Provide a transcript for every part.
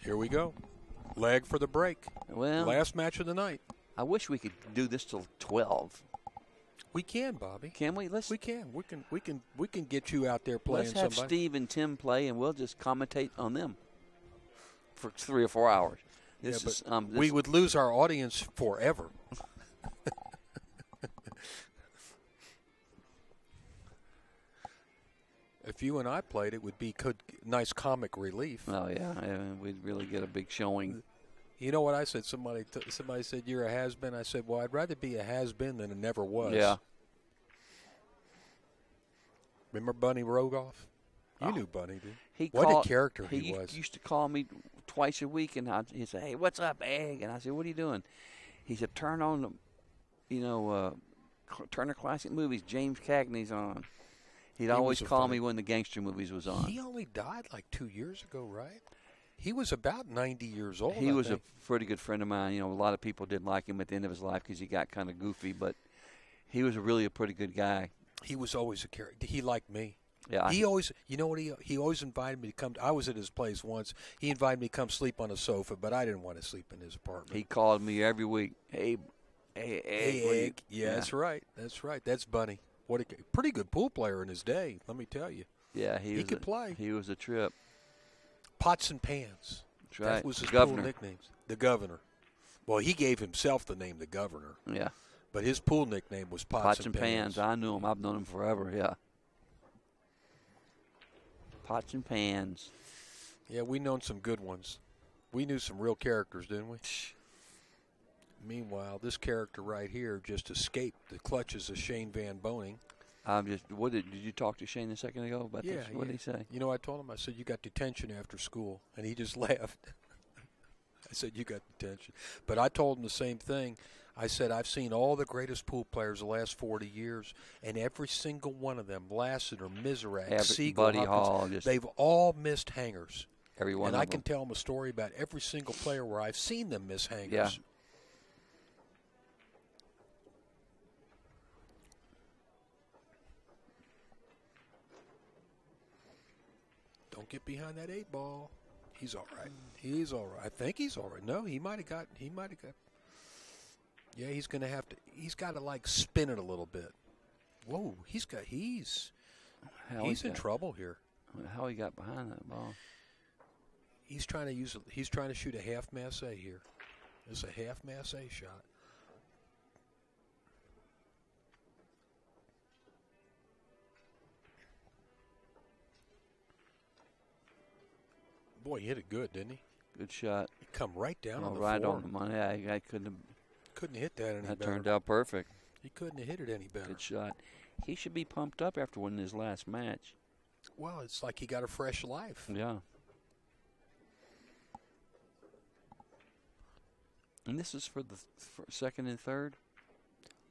Here we go. Leg for the break. Well, last match of the night. I wish we could do this till 12. We can, Bobby. Can we? We can. We can get you out there playing. Let's have somebody. Steve and Tim play, and we'll just commentate on them for 3 or 4 hours. We would lose our audience forever. If you and I played, it would be nice comic relief. Oh yeah, we'd really get a big showing. You know what I said? Somebody said you're a has-been. I said, well, I'd rather be a has-been than a never was. Yeah. Remember Bunny Rogoff? You knew Bunny, dude. What a character he was. He used to call me twice a week, and he'd say, "Hey, what's up, Egg?" And I said, "What are you doing?" He said, "Turn on the, Turner Classic Movies. James Cagney's on." He'd always call me when the gangster movies was on. He only died like 2 years ago, right? He was about 90 years old. He was a pretty good friend of mine. You know, a lot of people didn't like him at the end of his life because he got kind of goofy, but he was really a pretty good guy. He was always a character. He liked me. Yeah. He always, you know what? He always invited me to come. I was at his place once. He invited me to come sleep on a sofa, but I didn't want to sleep in his apartment. He called me every week. Hey, Egg. Yeah, that's right. That's right. That's Bunny. What a pretty good pool player in his day, let me tell you. Yeah, he could play. He was a trip. Pots and Pans. That's right. That was his Governor. pool nicknames. The Governor. Well, he gave himself the name the Governor. Yeah. But his pool nickname was Pots and Pans. I knew him. I've known him forever, yeah. Pots and Pans. Yeah, we known some good ones. We knew some real characters, didn't we? Meanwhile, this character right here just escaped the clutches of Shane Van Boning. Did you talk to Shane a second ago about this? What did he say? You know, I told him, I said, you got detention after school. And he just laughed. I said, you got detention. But I told him the same thing. I said, I've seen all the greatest pool players the last 40 years, and every single one of them, Lassiter, Miserak, Siegel, Buddy Hall, they've all missed hangers. Every one and of I them. can tell them a story about every single player where I've seen them miss hangers. Yeah. Don't get behind that 8 ball. He's all right. He's all right. I think he's all right. No, he might have got. Yeah, he's going to have to. He's got to like spin it a little bit. Whoa, he's in trouble here. How he got behind that ball? He's trying to shoot a half masse here. It's a half masse shot. Boy, he hit it good, didn't he? Good shot. It come right down on the right floor. on the money. Yeah, I couldn't hit that any better. That turned out perfect. He couldn't have hit it any better. Good shot. He should be pumped up after winning his last match. Well, it's like he got a fresh life. Yeah. And this is for the second and third?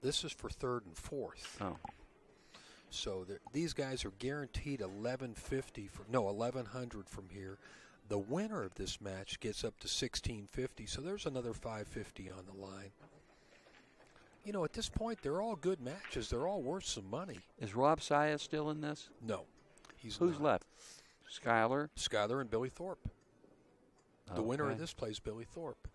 This is for third and fourth. Oh. So these guys are guaranteed 1150 1100 from here. The winner of this match gets up to 1650, so there's another 550 on the line. You know, at this point, they're all good matches. They're all worth some money. Is Rob Saya still in this? No. Who's left? Skyler and Billy Thorpe. The winner of this plays Billy Thorpe.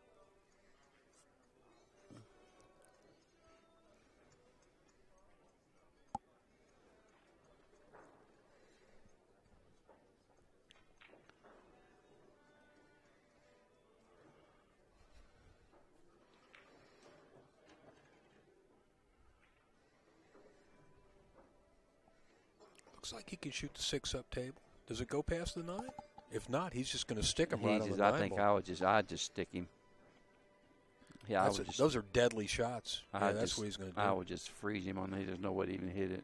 Looks like he can shoot the 6-up table. Does it go past the 9? If not, he's just going to stick him right on the 9 I think ball. I'd just stick him. Yeah, those are deadly shots. That's what he's going to do. I would just freeze him on there. There's no way to even hit it.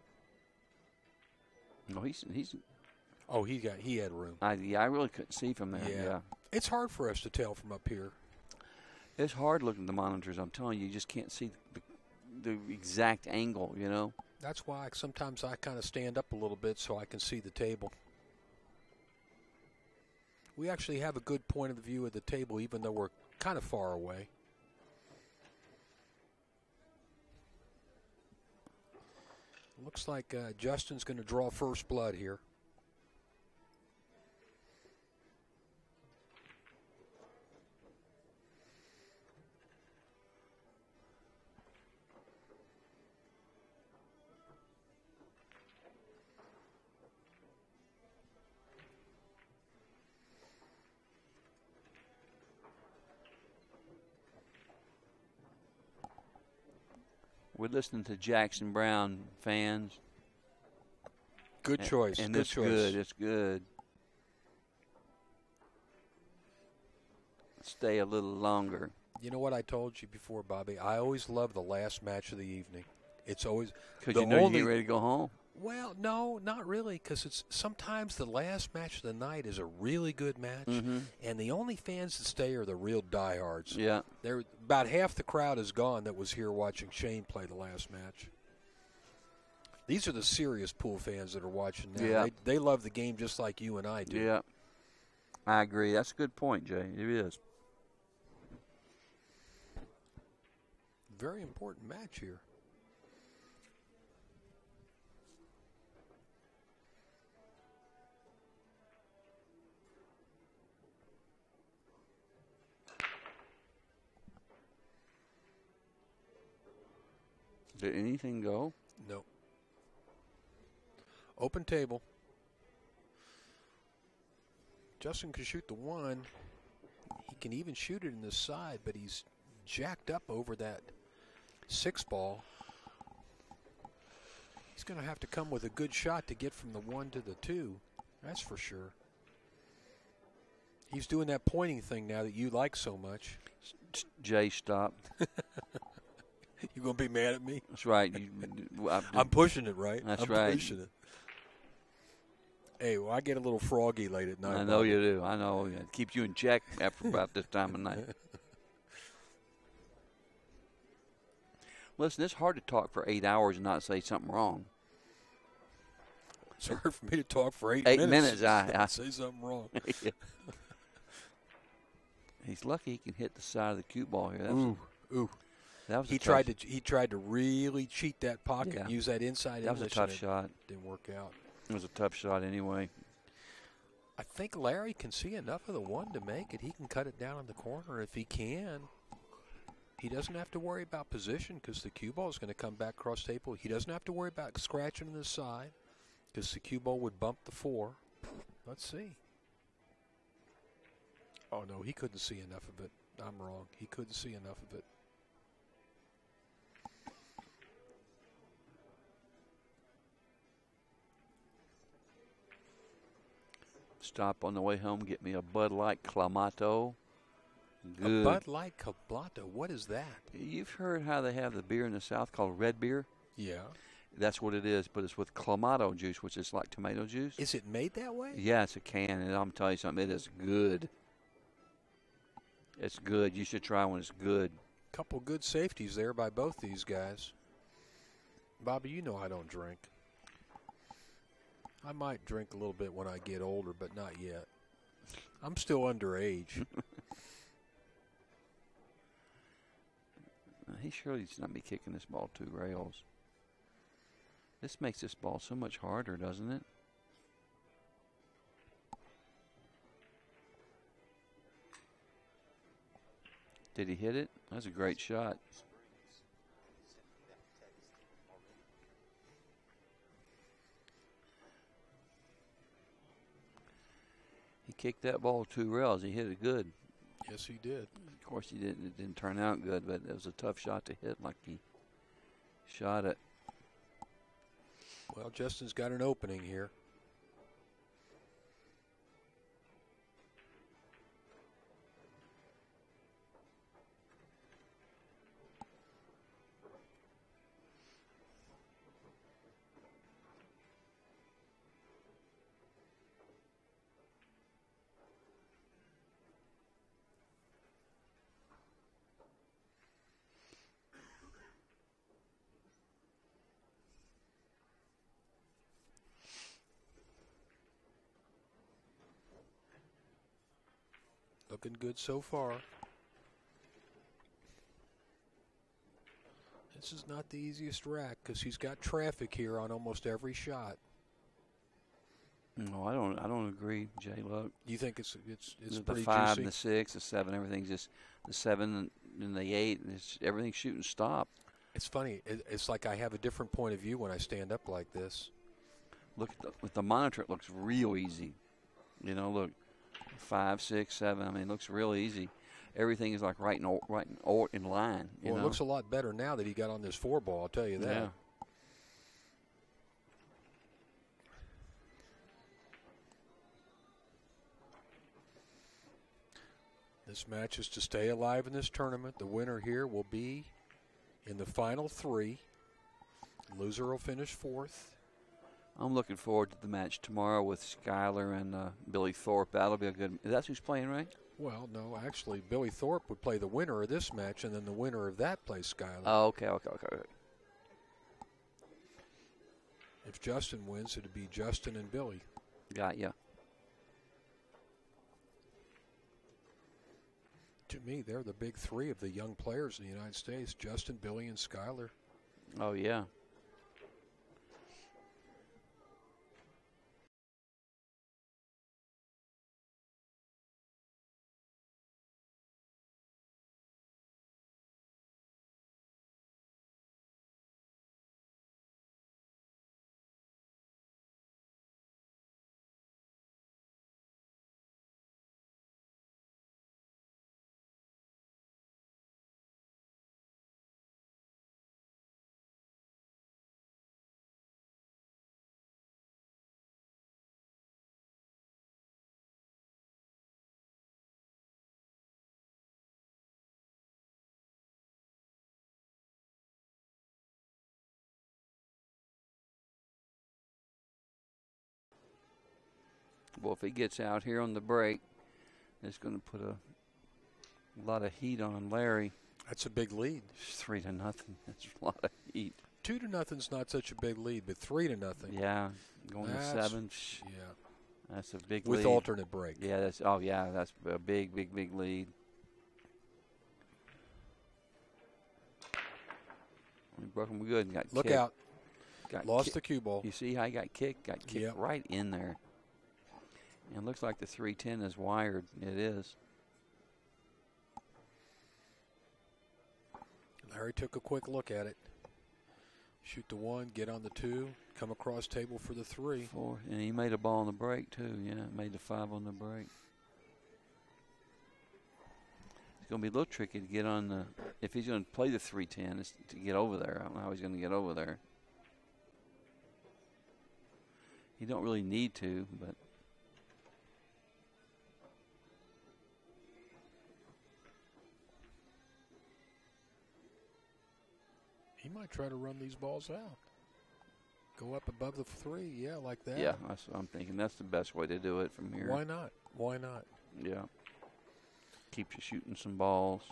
No, he's. Oh, he had room. I really couldn't see from there. Yeah. It's hard for us to tell from up here. It's hard looking at the monitors. I'm telling you, you just can't see the exact angle. You know. That's why sometimes I kind of stand up a little bit so I can see the table. We actually have a good point of view of the table, even though we're kind of far away. Looks like Justin's going to draw first blood here. We're listening to Jackson Brown, fans. Good choice. And good it's choice. good. It's good. Stay a little longer. You know what I told you before, Bobby? I always love the last match of the evening. It's always because you know you get ready to go home. Well, no, not really, because it's sometimes the last match of the night is a really good match, and the only fans that stay are the real diehards. Yeah, they're about half the crowd is gone that was here watching Shane play the last match. These are the serious pool fans that are watching now. Yeah. They love the game just like you and I do. Yeah, I agree. That's a good point, Jay. It is. Very important match here. Did anything go? No. Open table. Justin can shoot the one. He can even shoot it in the side, but he's jacked up over that 6 ball. He's going to have to come with a good shot to get from the 1 to the 2. That's for sure. He's doing that pointing thing now that you like so much. Jay, stop. You going to be mad at me? That's right. I'm pushing it, right? That's I'm right. pushing it. Hey, well, I get a little froggy late at night. I know you do. I know. It keeps you in check after about this time of night. Listen, it's hard to talk for 8 hours and not say something wrong. It's hard for me to talk for 8 minutes. I say something wrong. He's lucky he can hit the side of the cue ball here. Ooh. That was he tried to really cheat that pocket, Yeah. use that inside. That was a tough shot. Didn't work out. It was a tough shot anyway. I think Larry can see enough of the 1 to make it. He can cut it down in the corner if he can. He doesn't have to worry about position because the cue ball is going to come back across the table. He doesn't have to worry about scratching on the side because the cue ball would bump the 4. Let's see. Oh, no, he couldn't see enough of it. I'm wrong. He couldn't see enough of it. Stop on the way home, get me a Bud Light Clamato. Good. A Bud Light Clamato, what is that? You've heard how they have the beer in the South called red beer? Yeah. That's what it is, but it's with Clamato juice, which is like tomato juice. Is it made that way? Yeah, it's a can, and I'm telling you something, it is good. It's good. You should try one. It's good. Couple good safeties there by both these guys. Bobby, you know I don't drink. I might drink a little bit when I get older, but not yet. I'm still underage. He surely should not be kicking this ball 2 rails. This makes this ball so much harder, doesn't it? Did he hit it? That's a great shot. He kicked that ball 2 rails. He hit it good. Yes, he did. Of course, he didn't. It didn't turn out good, but it was a tough shot to hit like he shot it. Well, Justin's got an opening here. Looking good so far. This is not the easiest rack because he's got traffic here on almost every shot. No, I don't agree, Jay. Look, You think it's the pretty 5, juicy? the 6, the 7, everything's just the 7 and the 8. Everything's shooting stop. It's funny. It's like I have a different point of view when I stand up like this. Look with the monitor, it looks real easy. You know, look, 5, 6, 7. I mean, it looks real easy. everything is like right in line. Well, it looks a lot better now that he got on this 4-ball, I'll tell you that. Yeah. This match is to stay alive in this tournament. The winner here will be in the final 3. Loser will finish 4th. I'm looking forward to the match tomorrow with Skyler and Billy Thorpe. That'll be a good. That's who's playing, right? Well, no, actually, Billy Thorpe would play the winner of this match, and then the winner of that plays Skyler. Oh, okay. If Justin wins, it'd be Justin and Billy. Got ya. To me, they're the big 3 of the young players in the United States: Justin, Billy, and Skyler. Oh, yeah. Well, if he gets out here on the break, it's going to put a lot of heat on Larry. That's a big lead. 3-0. That's a lot of heat. 2-0's not such a big lead, but 3-0. Yeah, going to 7. Yeah, that's a big with lead. alternate break. Yeah, that's a big lead. He broke him good and got Look kicked. out. Lost the cue ball. You see how he got kicked? Got kicked right in there. And it looks like the 310 is wired. It is. Larry took a quick look at it. Shoot the 1, get on the 2, come across table for the 3. 4, and he made a ball on the break too. Yeah, made the 5 on the break. It's going to be a little tricky to get on the. If he's going to play the 310, it's to get over there. I don't know how he's going to get over there. You don't really need to, but. He might try to run these balls out. Go up above the 3, yeah, like that. Yeah, that's what I'm thinking. That's the best way to do it from here. Why not? Why not? Yeah. Keeps you shooting some balls.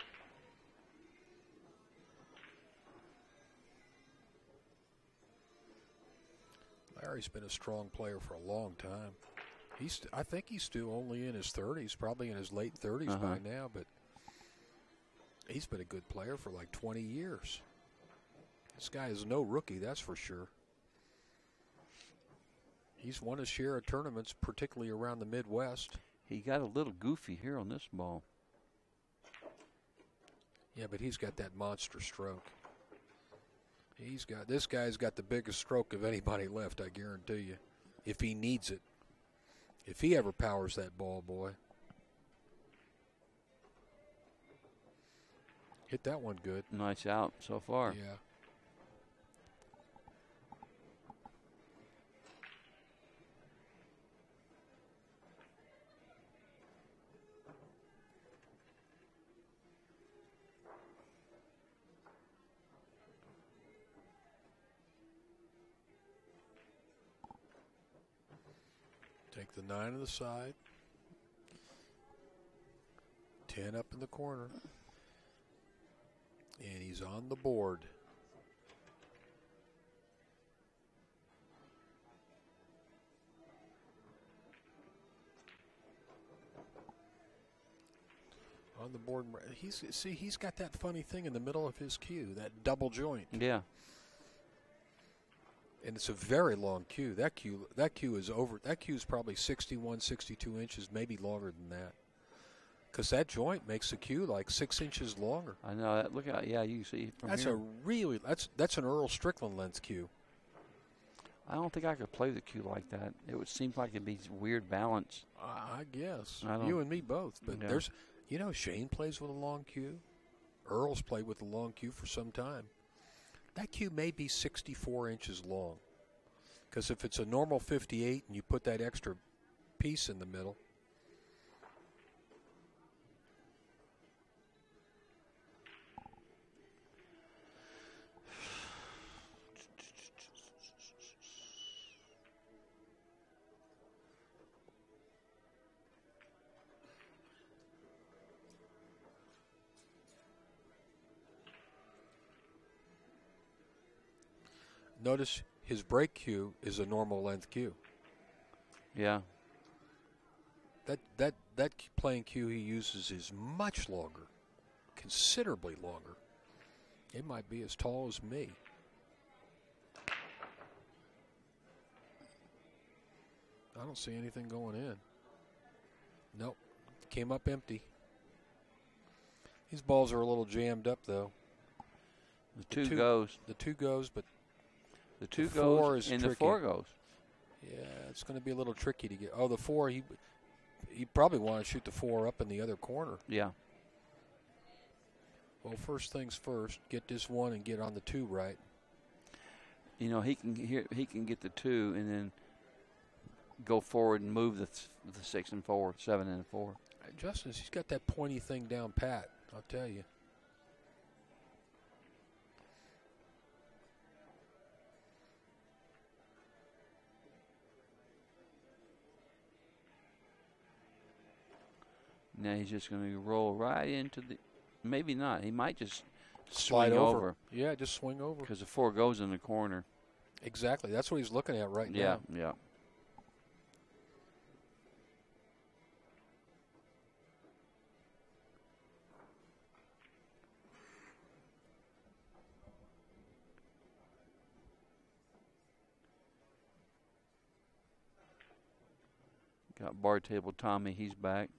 Larry's been a strong player for a long time. I think he's still only in his 30s, probably in his late 30s by now, but he's been a good player for like 20 years. This guy is no rookie, that's for sure. He's won his share of tournaments, particularly around the Midwest. He got a little goofy here on this ball. Yeah, but he's got that monster stroke. This guy's got the biggest stroke of anybody left, I guarantee you. If he needs it. If he ever powers that ball, boy. Hit that one good. Nice out so far. Yeah. Take the 9 on the side. 10 up in the corner. And he's on the board. On the board. He's got that funny thing in the middle of his cue, that double joint. Yeah. And it's a very long cue. That cue is over. That cue is probably 61, 62 inches, maybe longer than that. Because that joint makes the cue like 6 inches longer. I know that. Look out! Yeah, you see from here. That's an Earl Strickland length cue. I don't think I could play the cue like that. It would seem like it'd be weird balance. I guess I don't, you and me both. But yeah. You know, Shane plays with a long cue. Earl's played with a long cue for some time. That cue may be 64 inches long. Because if it's a normal 58 and you put that extra piece in the middle. Notice his break cue is a normal length cue. Yeah. That playing cue he uses is much longer, considerably longer. It might be as tall as me. I don't see anything going in. Nope. Came up empty. These balls are a little jammed up, though. The two goes. The 2 goes, but the 2 4 goes is and tricky. the 4 goes. Yeah, it's going to be a little tricky to get. Oh, the 4, he probably want to shoot the 4 up in the other corner. Yeah. Well, first things first, get this 1 and get on the 2 right. You know, he can get the 2 and then go forward and move the 6 and 4, 7 and 4. Justin, he's got that pointy thing down pat, I'll tell you. Now he's just going to roll right into the. Maybe not. He might just Slide swing over. Yeah, just swing over. Because the 4 goes in the corner. Exactly. That's what he's looking at right now. Yeah, yeah. Got Bar Table Tommy. He's back.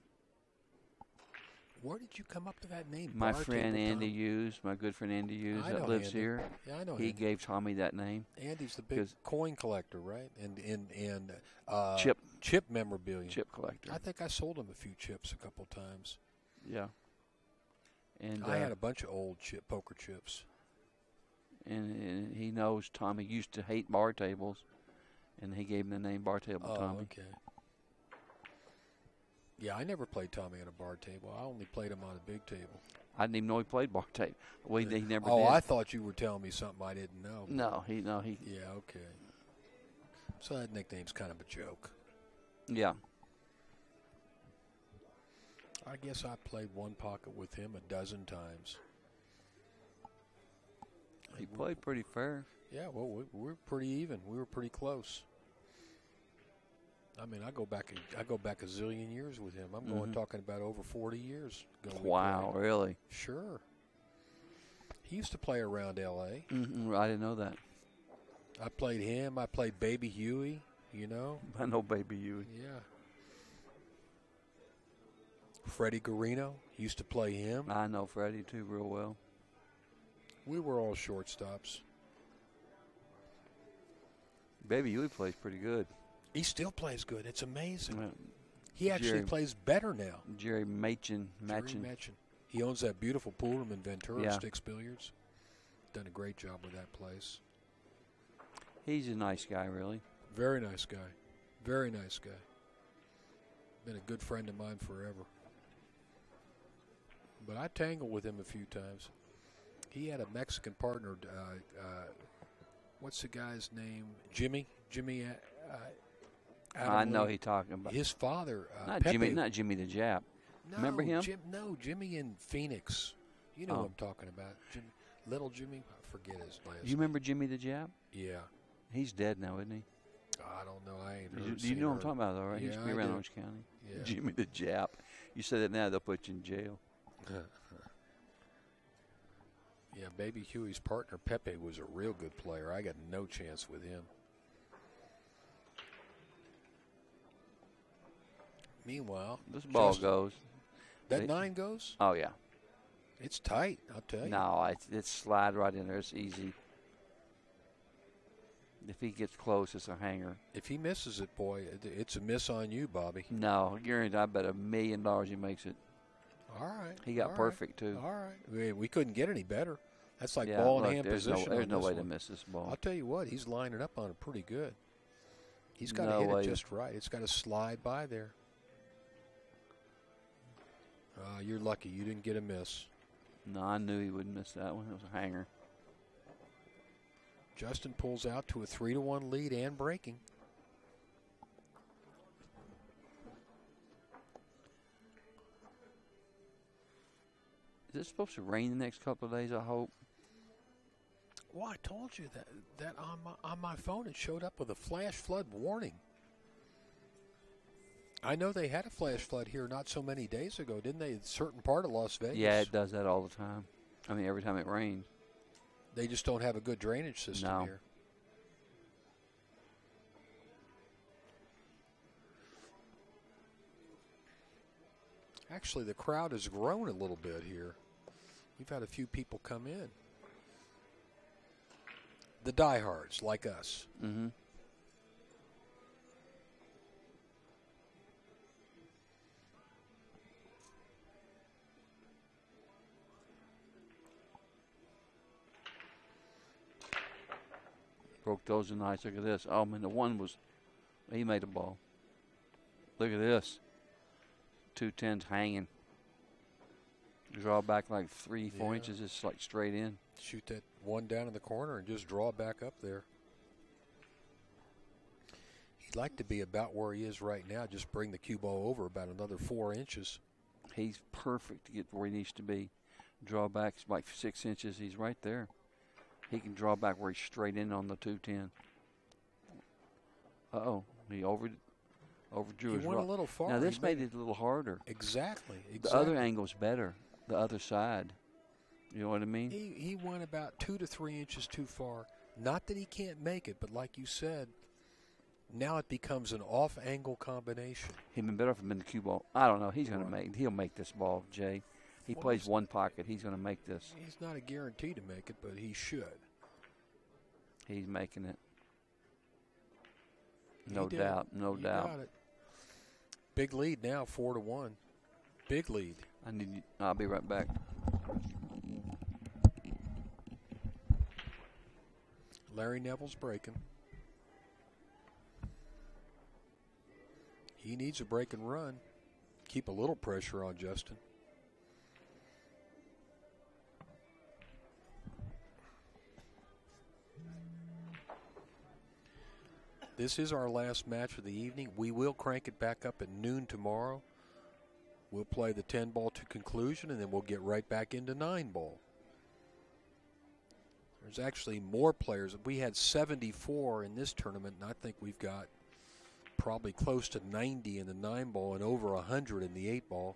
Where did you come up with that name? My friend Andy Hughes, my good friend Andy Hughes that lives Andy. here. Yeah, I know He Andy. gave Tommy that name. Andy's the big coin collector, right? And chip memorabilia. Chip collector. I think I sold him a few chips a couple times. Yeah. And I had a bunch of old poker chips. And he knows Tommy used to hate bar tables, and he gave him the name Bar Table Tommy. Okay. Yeah, I never played Tommy on a bar table. I only played him on a big table. I didn't even know he played bar table. He never did. Oh, I thought you were telling me something I didn't know. No, he. Yeah, okay. So that nickname's kind of a joke. Yeah. I guess I played one pocket with him a dozen times. He played pretty fair. Yeah, well, we were pretty even. We were pretty close. I mean, I go back a zillion years with him. I'm going talking about over 40 years. Wow, really? Sure. He used to play around L.A. I didn't know that. I played him. I played Baby Huey, you know. I know Baby Huey. Yeah. Freddie Garino, used to play him. I know Freddie, too, real well. We were all shortstops. Baby Huey plays pretty good. He still plays good. It's amazing. He Jerry, actually plays better now. Jerry Machin. He owns that beautiful pool room in Ventura, yeah. Sticks Billiards. Done a great job with that place. He's a nice guy, really. Very nice guy. Very nice guy. Been a good friend of mine forever. But I tangled with him a few times. He had a Mexican partner. What's the guy's name? Jimmy. I know he's talking about. His father, not Pepe. Not Jimmy the Jap. No, remember him? Jimmy in Phoenix. You know what I'm talking about. Little Jimmy. I forget his last name. You remember Jimmy the Jap? Yeah. He's dead now, isn't he? I don't know. I ain't Do you know what I'm talking about, though, right? Yeah, He used to be around Orange County. Yeah. Jimmy the Jap. You say that now, they'll put you in jail. Yeah, Baby Huey's partner, Pepe, was a real good player. I got no chance with him. Meanwhile, this ball goes. That 9 goes? Oh, yeah. It's tight, I'll tell you. No, it's slide right in there. It's easy. If he gets close, it's a hanger. If he misses it, boy, it's a miss on you, Bobby. No, guarantee. I bet $1 million he makes it. All right. He got perfect, too. All right. We couldn't get any better. That's like Yeah, ball in look, hand there's position. there's no way to one. miss this ball. I'll tell you what, he's lining up on it pretty good. He's got to No hit way. it just right. It's got to slide by there. You're lucky you didn't get a miss. No, I knew he wouldn't miss that one. It was a hanger. Justin pulls out to a 3-1 lead and breaking. Is it supposed to rain the next couple of days, I hope? Well, I told you that on my phone it showed up with a flash flood warning. I know they had a flash flood here not so many days ago, didn't they? In a certain part of Las Vegas. Yeah, it does that all the time. I mean, every time it rains. They just don't have a good drainage system here. Actually, the crowd has grown a little bit here. We've had a few people come in. The diehards, like us. Mm-hmm. Broke those are nice. Look at this. Oh, man, the one was, he made a ball. Look at this. 210s hanging. Draw back like 3-4 inches, just like straight in. Shoot that one down in the corner and just draw back up there. He'd like to be about where he is right now. Just bring the cue ball over about another 4 inches. He's perfect to get where he needs to be. Draw back like 6 inches. He's right there. He can draw back where he's straight in on the 210. Uh-oh. He overdrew his went a little far. Now, this made it a little harder. Exactly. The other angle's better. The other side. You know what I mean? He went about 2 to 3 inches too far. Not that he can't make it, but like you said, now it becomes an off-angle combination. He'd been better if he'd been the cue ball. I don't know. He's going to make. He'll make this ball, Jay. He plays one pocket. He's going to make this. He's not a guarantee to make it, but he should. He's making it. No doubt. No doubt. Got it. Big lead now, 4-1. Big lead. I'll be right back. Larry Nevel's breaking. He needs a break and run. Keep a little pressure on Justin. This is our last match of the evening. We will crank it back up at noon tomorrow. We'll play the 10-ball to conclusion, and then we'll get right back into 9-ball. There's actually more players. We had 74 in this tournament, and I think we've got probably close to 90 in the 9-ball and over 100 in the 8-ball.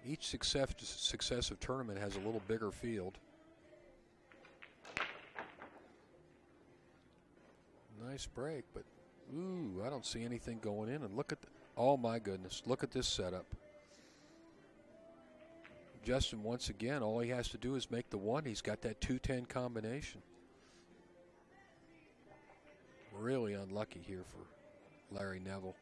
Each successive tournament has a little bigger field. Nice break, but ooh, I don't see anything going in. And look at oh my goodness, look at this setup. Justin, once again, all he has to do is make the one. He's got that 210 combination. Really unlucky here for Larry Nevel.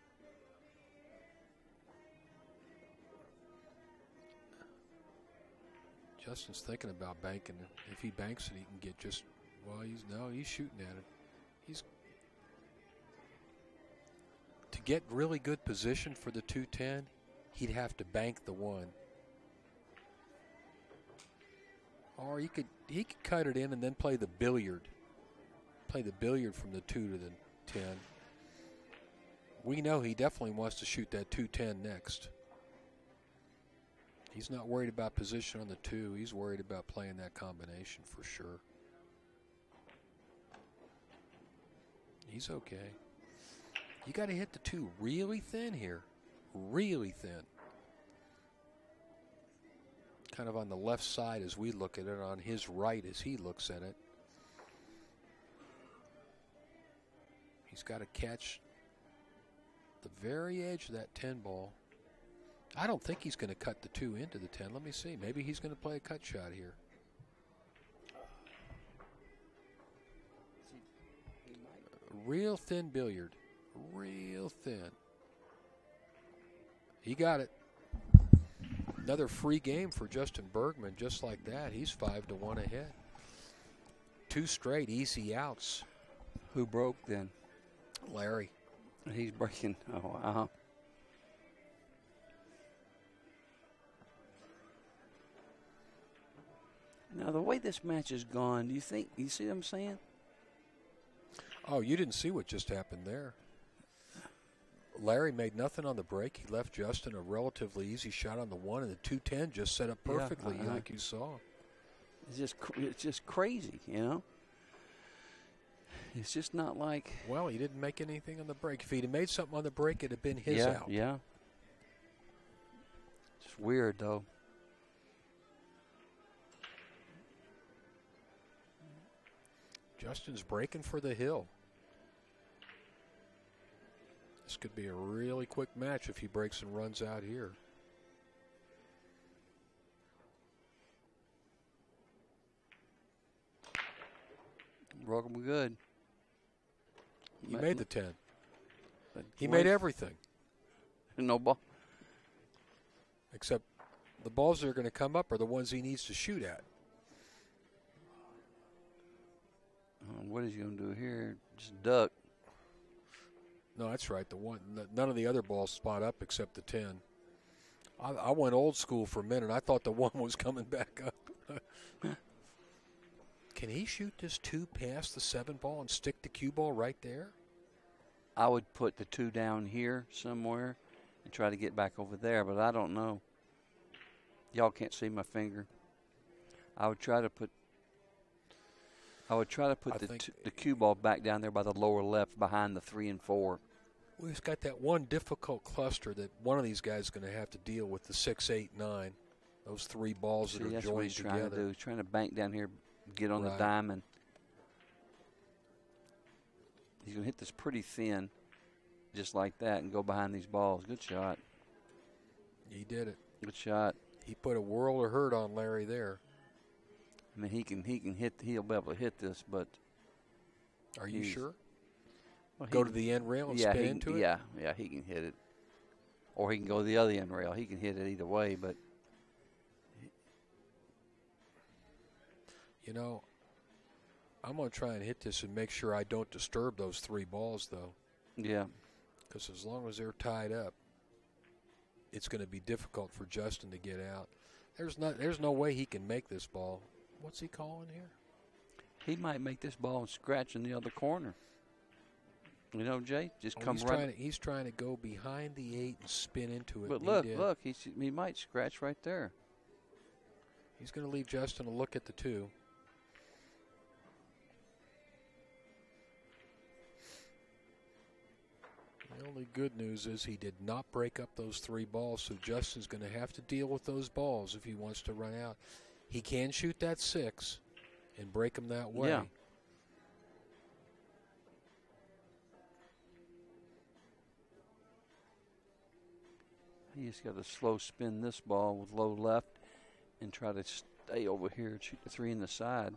Justin's thinking about banking it. If he banks it, he can get just, well, he's shooting at it. To get really good position for the 210, he'd have to bank the one. Or he could cut it in and then play the billiard. Play the billiard from the 2 to the 10. We know he definitely wants to shoot that 210 next. He's not worried about position on the 2. He's worried about playing that combination for sure. He's okay. You got to hit the 2 really thin here. Really thin. Kind of on the left side as we look at it, on his right as he looks at it. He's got to catch the very edge of that 10 ball. I don't think he's going to cut the 2 into the 10. Let me see. Maybe he's going to play a cut shot here. Real thin billiard. Real thin. He got it. Another free game for Justin Bergman, just like that. He's 5-1 ahead. 2 straight easy outs. Who broke then? Larry. He's breaking. Oh, wow. Now, the way this match has gone, do you see what I'm saying? Oh, you didn't see what just happened there. Larry made nothing on the break. He left Justin a relatively easy shot on the 1, and the 210 just set up perfectly, like you saw. It's just crazy, you know? It's just not like... Well, he didn't make anything on the break. If he'd have made something on the break, it'd have been his out. Yeah. It's weird, though. Justin's breaking for the hill. This could be a really quick match if he breaks and runs out here. Broke him good. He made the 10. He made everything. No ball. Except the balls that are going to come up are the ones he needs to shoot at. What is he going to do here? Just duck. No, that's right. None of the other balls spot up except the 10. I went old school for a minute. I thought the 1 was coming back up. Can he shoot this 2 past the 7 ball and stick the cue ball right there? I would put the 2 down here somewhere and try to get back over there, but I don't know. Y'all can't see my finger. I would try to put the cue ball back down there by the lower left behind the 3 and 4. Well, he's got that one difficult cluster that one of these guys is going to have to deal with, the 6, 8, 9. Those 3 balls that are that's joined what he's together. trying to do. He's trying to bank down here, get on the diamond. He's going to hit this pretty thin, just like that, and go behind these balls. Good shot. He did it. Good shot. He put a world of hurt on Larry there. I mean, he can hit. He'll be able to hit this, but are you sure? Well, go to the end rail and spin into it. Yeah, he can hit it, or he can go to the other end rail. He can hit it either way, but you know, I'm going to try and hit this and make sure I don't disturb those 3 balls, though. Yeah, because as long as they're tied up, it's going to be difficult for Justin to get out. There's no way he can make this ball. What's he calling here? He might make this ball and scratch in the other corner. You know, Jay, He's trying to go behind the 8 and spin into it. But look, he might scratch right there. He's going to leave Justin to look at the 2. The only good news is he did not break up those 3 balls, so Justin's going to have to deal with those balls if he wants to run out. He can shoot that 6 and break them that way. Yeah. He just got to slow spin this ball with low left and try to stay over here and shoot the 3 in the side.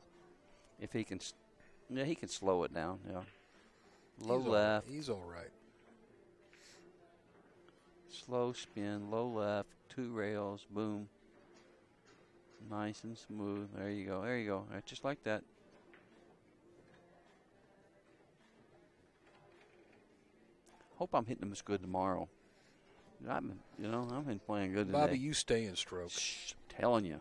If he can, he can slow it down. Yeah, low left. He's all right. Slow spin, low left, 2 rails, boom. Nice and smooth. There you go. There you go. Just like that. Hope I'm hitting them as good tomorrow. I've been playing good today. Bobby, you stay in stroke. Shh, I'm telling you.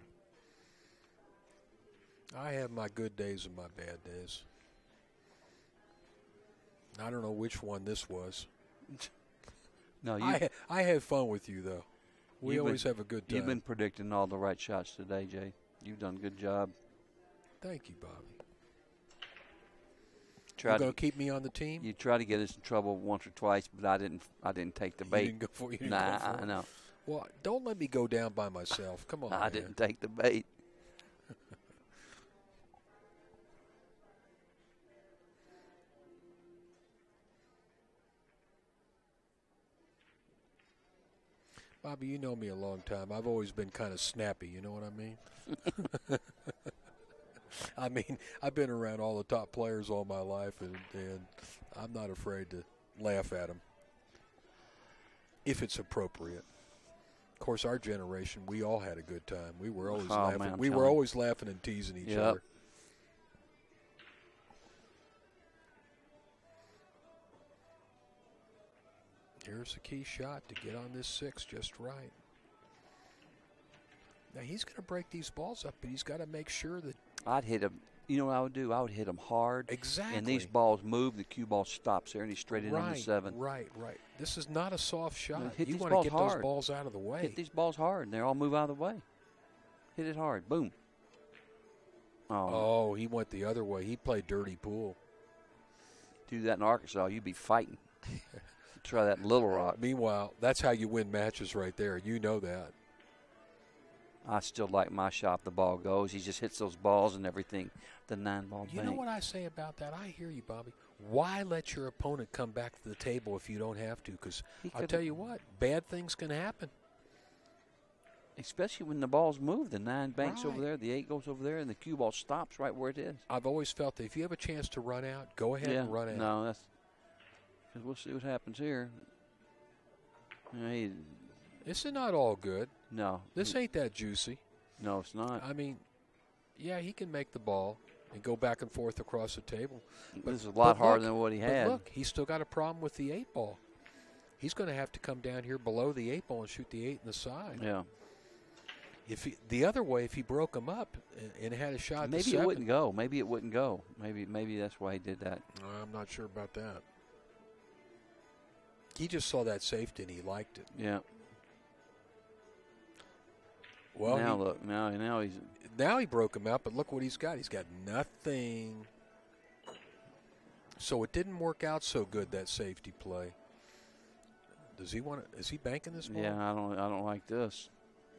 I have my good days and my bad days. I don't know which one this was. No, I have fun with you, though. We always have a good time. You've been predicting all the right shots today, Jay. You've done a good job. Thank you, Bobby. You're going to keep me on the team? You tried to get us in trouble once or twice, but I didn't take the bait. You didn't go for it? I know. Well, don't let me go down by myself. Come on, I didn't take the bait. Bobby, you know me a long time. I've always been kind of snappy, you know what I mean? I mean, I've been around all the top players all my life, and I'm not afraid to laugh at them if it's appropriate. Of course, our generation, we all had a good time. We were always Oh, laughing. man, We were always laughing and teasing each other. Here's the key shot to get on this 6 just right. Now, he's going to break these balls up, but he's got to make sure that... I'd hit him. You know what I would do? I would hit him hard. Exactly. And these balls move. The cue ball stops there, and he's straight in on the 7. Right. This is not a soft shot. You want to get those balls out of the way. Hit these balls hard, and they all move out of the way. Hit it hard. Boom. Oh, he went the other way. He played dirty pool. Do that in Arkansas, you'd be fighting. Try that in Little Rock. Meanwhile, that's how you win matches right there. You know that. I still like my shot. The ball goes. He just hits those balls and everything. The 9-ball bank. You know what I say about that? I hear you, Bobby. Why let your opponent come back to the table if you don't have to? Because I'll tell you what, bad things can happen. Especially when the balls move. The 9 banks over there, the 8 goes over there, and the cue ball stops right where it is. I've always felt that if you have a chance to run out, go ahead and run out. No, that's because we'll see what happens here. This is not all good. No. This ain't that juicy. No, it's not. I mean, yeah, he can make the ball and go back and forth across the table. But this is a lot harder than what he had. But look, he's still got a problem with the 8-ball. He's going to have to come down here below the 8-ball and shoot the 8 in the side. Yeah. The other way, if he broke him up and had a shot, maybe it wouldn't go. Maybe it wouldn't go. Maybe that's why he did that. I'm not sure about that. He just saw that safety and he liked it. Yeah. Well, now look, now he broke him out, but look what he's got. He's got nothing. So it didn't work out so good, that safety play. Does he want to? Is he banking this ball? Yeah, I don't like this.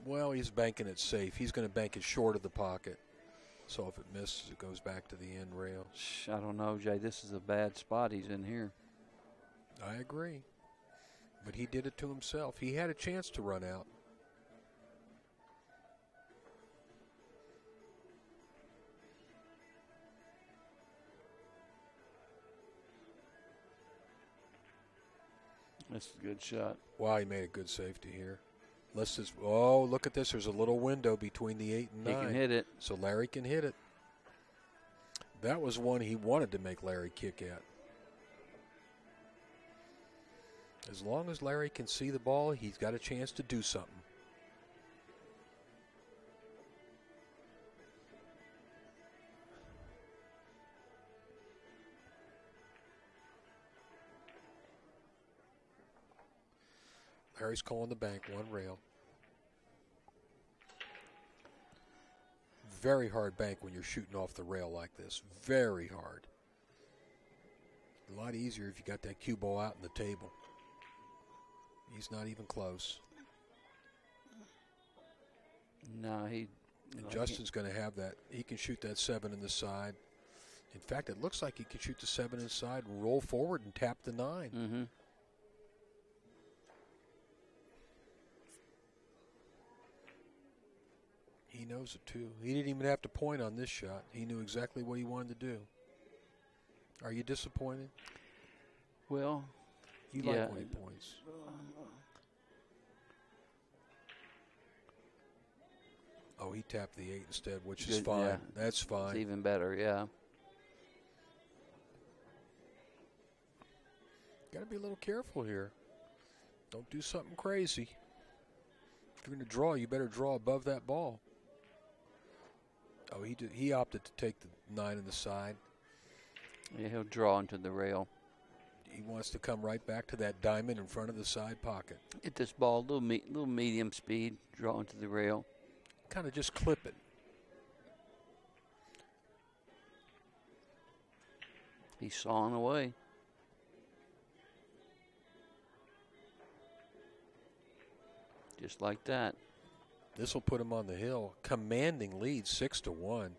Well, he's banking it safe. He's going to bank it short of the pocket. So if it misses, it goes back to the end rail. I don't know, Jay. This is a bad spot he's in here. I agree. But he did it to himself. He had a chance to run out. That's a good shot. Wow, he made a good safety here. Look at this. There's a little window between the 8 and 9. He can hit it. So Larry can hit it. That was one he wanted to make Larry kick at. As long as Larry can see the ball, he's got a chance to do something. Larry's calling the bank, 1 rail. Very hard bank when you're shooting off the rail like this. Very hard. A lot easier if you got that cue ball out in the table. He's not even close. No, Justin's going to have that. He can shoot that 7 in the side. In fact, it looks like he can shoot the 7 inside, roll forward, and tap the 9. Mm-hmm. He knows it, too. He didn't even have to point on this shot. He knew exactly what he wanted to do. Are you disappointed? Well, you like when he points. Oh, he tapped the 8 instead, which is fine. Yeah. That's fine. It's even better, yeah. Got to be a little careful here. Don't do something crazy. If you're going to draw, you better draw above that ball. Oh, he opted to take the 9 in the side. Yeah, he'll draw into the rail. He wants to come right back to that diamond in front of the side pocket. Hit this ball, little medium speed, draw into the rail. Kind of just clip it. He's sawing away. Just like that. This will put him on the hill. Commanding lead, 6-1.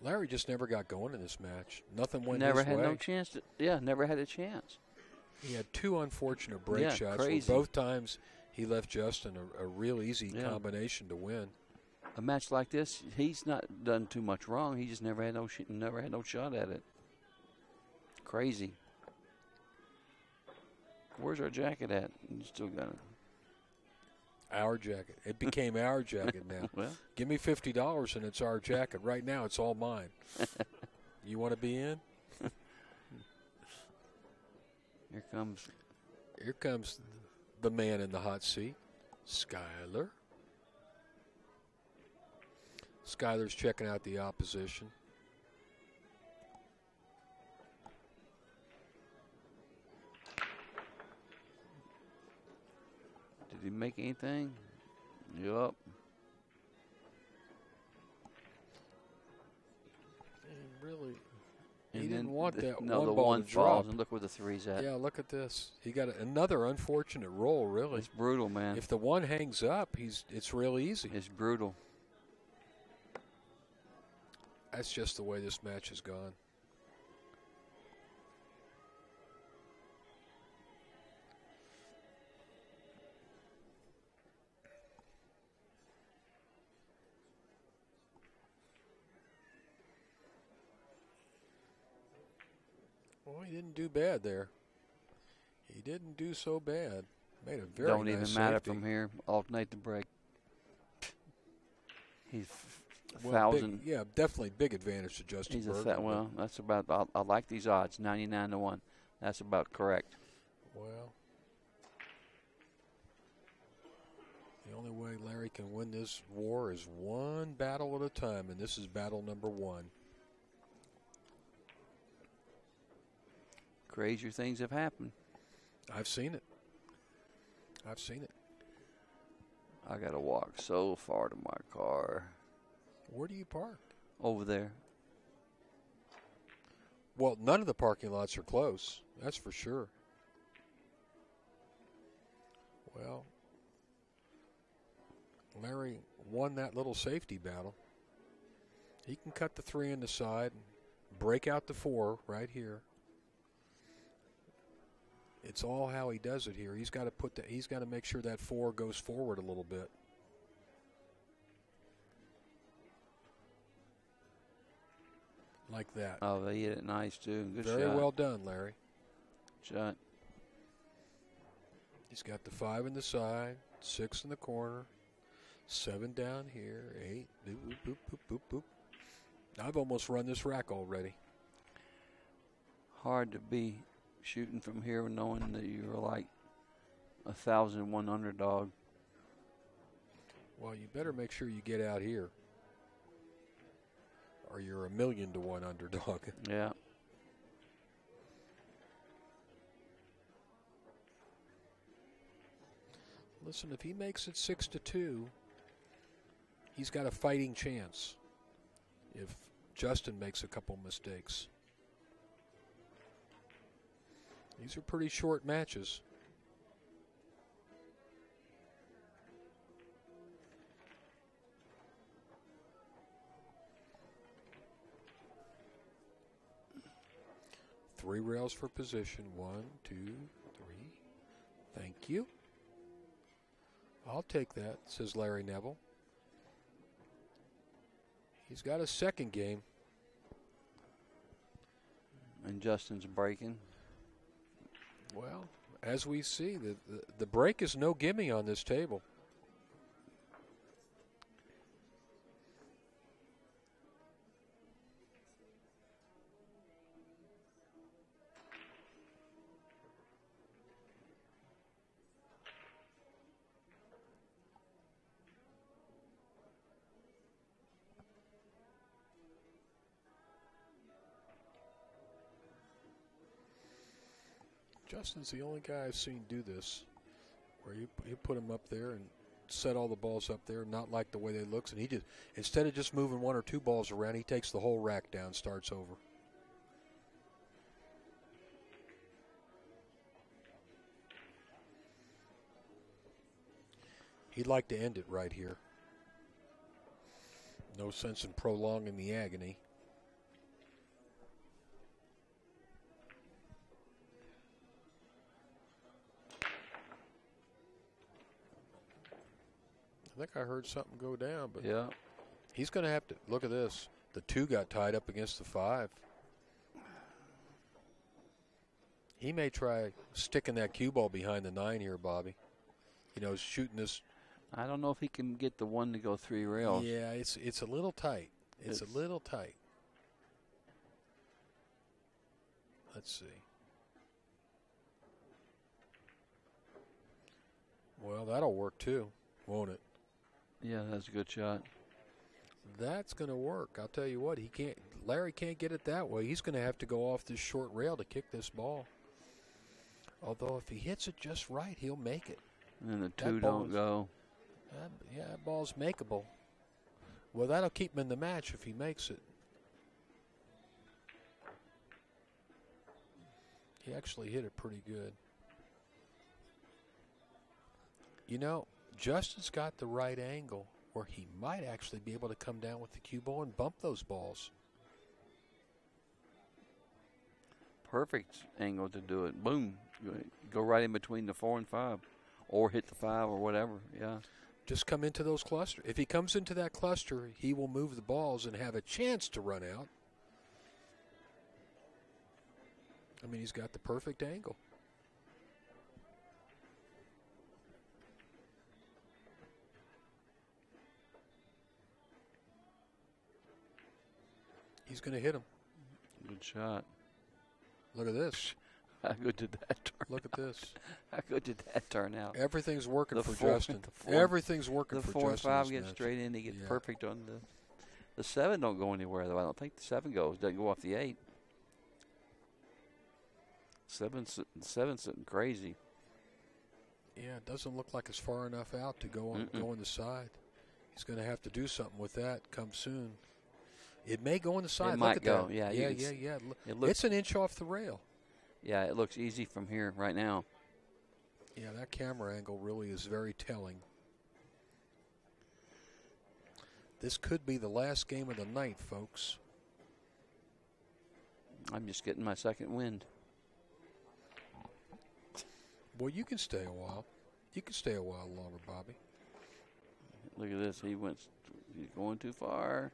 Larry just never got going in this match. Nothing went his way. Never had no chance. Never had a chance. He had 2 unfortunate break shots. Crazy. Where both times he left Justin a real easy combination to win. A match like this, he's not done too much wrong. He just never had no shot at it. Crazy. Where's our jacket at? You still got it. Our jacket. It became our jacket now. Well, give me $50 and it's our jacket. Right now, it's all mine. You want to be in? Here comes the man in the hot seat, Skyler. Skyler's checking out the opposition. Did he make anything? Yup. Really, he didn't want that no, one the ball one to drop. falls, and look where the three's at. Yeah, look at this. He got another unfortunate roll, really. It's brutal, man. If the one hangs up, it's real easy. It's brutal. That's just the way this match has gone. Well, he didn't do bad there. He didn't do so bad. Made a very Don't nice even matter safety. from here. Alternate the break. He's Well, 1,000. yeah, definitely big advantage to Justin He's Bergman. well, that's about. I like these odds, 99-1. That's about correct. Well, the only way Larry can win this war is one battle at a time, and this is battle number 1. Crazier things have happened. I've seen it. I've seen it. I got to walk so far to my car. Where do you park? Over there. Well, none of the parking lots are close. That's for sure. Well, Larry won that little safety battle. He can cut the 3 in the side, break out the 4 right here. It's all how he does it here. He's got to make sure that 4 goes forward a little bit. Like that. Oh, they hit it nice, too. Good shot. Very well done, Larry. Shot. He's got the 5 in the side, 6 in the corner, 7 down here, 8. Boop, boop, boop, boop, boop. I've almost run this rack already. Hard to be shooting from here knowing that you're like 1,001 underdog. Well, you better make sure you get out here, or you're 1,000,000 to 1 underdog. Yeah. Listen, if he makes it 6-2, he's got a fighting chance. If Justin makes a couple mistakes, these are pretty short matches. Three rails for position. 1, 2, 3. Thank you. I'll take that, says Larry Nevel. He's got a second game. And Justin's breaking. Well, as we see, the break is no gimme on this table. Justin's the only guy I've seen do this, where you put him up there and set all the balls up there, not like the way they looks, and he just, instead of just moving 1 or 2 balls around, he takes the whole rack down, starts over. He'd like to end it right here. No sense in prolonging the agony. I think I heard something go down, but yeah, he's going to have to look at this. The 2 got tied up against the 5. He may try sticking that cue ball behind the 9 here, Bobby. You know, shooting this. I don't know if he can get the one to go 3 rails. Yeah, it's a little tight. It's a little tight. Let's see. Well, that'll work too, won't it? Yeah, that's a good shot. That's going to work. I'll tell you what, Larry can't get it that way. He's going to have to go off this short rail to kick this ball. Although if he hits it just right, he'll make it. And the 2 don't go. Yeah, that ball's makeable. Well, that'll keep him in the match if he makes it. He actually hit it pretty good. You know, Justin's got the right angle where he might actually be able to come down with the cue ball and bump those balls. Perfect angle to do it. Boom. Go right in between the 4 and 5. Or hit the 5 or whatever. Yeah. Just come into those clusters. If he comes into that cluster, he will move the balls and have a chance to run out. I mean, he's got the perfect angle. He's going to hit him. Good shot. Look at this. How good did that turn Look at this. How good did that turn out? Everything's working for 4, Justin. Everything's working for Justin. The 4 and 5 get straight in. They get perfect on the 7 don't go anywhere, though. I don't think the 7 goes. Doesn't go off the 8. 7's sitting crazy. Yeah, it doesn't look like it's far enough out to go on the side. He's going to have to do something with that come soon. It may go on the side. It Look might at go. that. Yeah. It's an inch off the rail. Yeah, it looks easy from here right now. Yeah, that camera angle really is very telling. This could be the last game of the night, folks. I'm just getting my second wind. Well, you can stay a while. You can stay a while longer, Bobby. Look at this. He's going too far.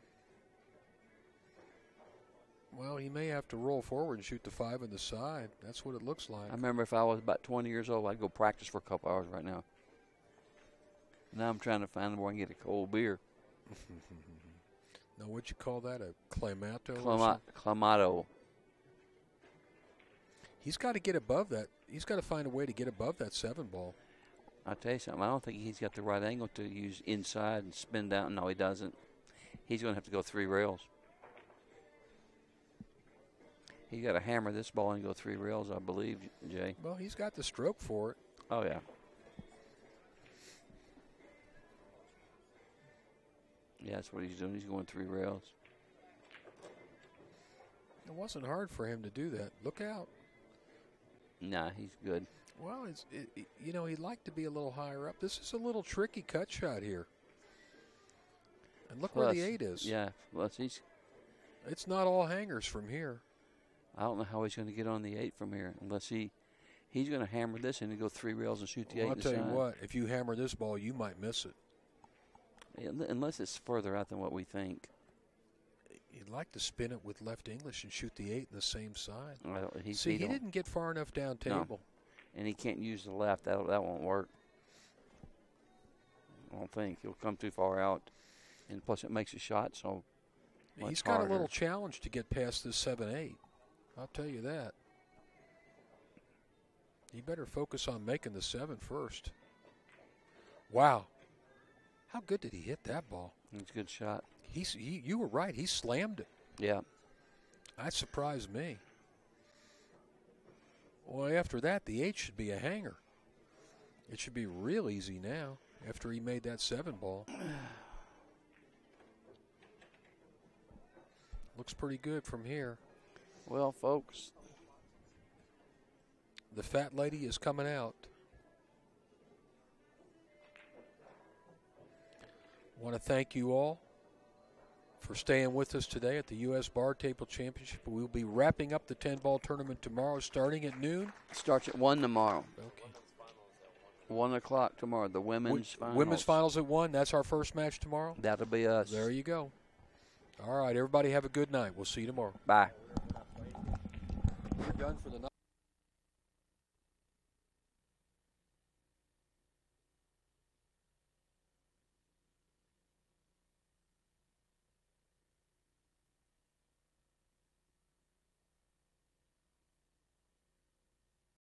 Well, he may have to roll forward and shoot the 5 on the side. That's what it looks like. I remember if I was about 20 years old, I'd go practice for a couple hours right now. Now I'm trying to find where I can get a cold beer. Now, what'd you call that? A clamato? Clamato. He's got to get above that. He's got to find a way to get above that 7 ball. I'll tell you something. I don't think he's got the right angle to use inside and spin down. No, he doesn't. He's going to have to go 3 rails. He's got to hammer this ball and go 3 rails, I believe, Jay. Well, he's got the stroke for it. Oh, yeah. Yeah, that's what he's doing. He's going 3 rails. It wasn't hard for him to do that. Look out. Nah, he's good. Well, you know, he'd like to be a little higher up. This is a little tricky cut shot here. And look where the 8 is. Yeah, plus it's not all hangers from here. I don't know how he's going to get on the 8 from here unless he's going to hammer this in and go 3 rails and shoot the 8 I'll tell inside. you what, if you hammer this ball, you might miss it. Yeah, unless it's further out than what we think. He'd like to spin it with left English and shoot the 8 in the same side. Well, he didn't get far enough down table. No. And he can't use the left. That won't work. I don't think. He'll come too far out. And plus it makes a shot, so he's got a little challenge to get past this 7-8. I'll tell you that. He better focus on making the 7 first. Wow. How good did he hit that ball? It's a good shot. You were right. He slammed it. Yeah. That surprised me. Well, after that, the 8 should be a hanger. It should be real easy now after he made that 7 ball. Looks pretty good from here. Well, folks, the fat lady is coming out. Want to thank you all for staying with us today at the U.S. Bar Table Championship. We'll be wrapping up the 10-ball tournament tomorrow starting at noon. Starts at 1 tomorrow. Okay. 1 o'clock tomorrow, the women's finals. Women's finals at 1. That's our first match tomorrow. That'll be us. There you go. All right, everybody have a good night. We'll see you tomorrow. Bye. We're done for the night.